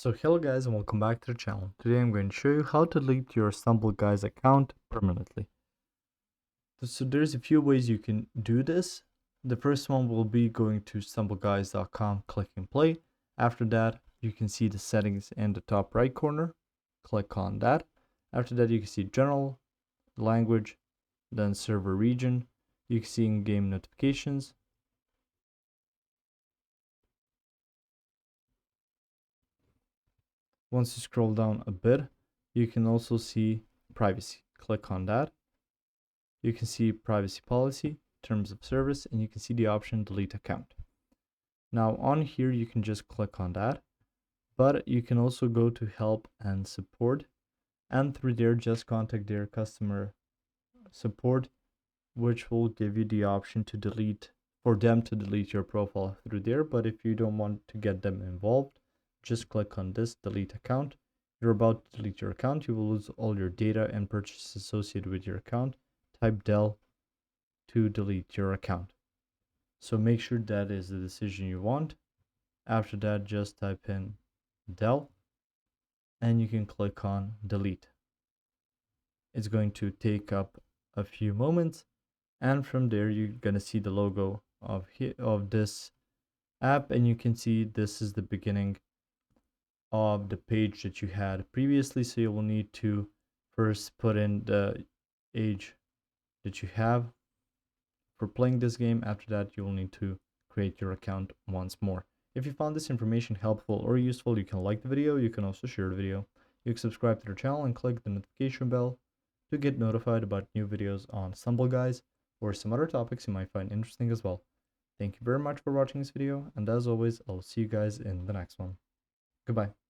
So hello guys and welcome back to the channel. Today I'm going to show you how to delete your Stumble Guys account permanently. So there's a few ways you can do this. The first one will be going to stumbleguys.com, clicking play. After that you can see the settings in the top right corner. Click on that. After that you can see general, language, then server region. You can see in-game notifications. Once you scroll down a bit, you can also see privacy. Click on that. You can see privacy policy, terms of service, and you can see the option delete account. Now on here, you can just click on that, but you can also go to help and support, and through there, just contact their customer support, which will give you the option to delete, for them to delete your profile through there. But if you don't want to get them involved, just click on this delete account. You're about to delete your account. You will lose all your data and purchases associated with your account. Type del to delete your account. So make sure that is the decision you want. After that, just type in del and you can click on delete. It's going to take up a few moments, and from there you're going to see the logo of this app, and you can see this is the beginning of the page that you had previously. So you will need to first put in the age that you have for playing this game. After that, you will need to create your account once more. If you found this information helpful or useful, you can like the video. You can also share the video. You can subscribe to the channel and click the notification bell to get notified about new videos on Stumble Guys or some other topics you might find interesting as well. Thank you very much for watching this video, and as always, I'll see you guys in the next one. Goodbye.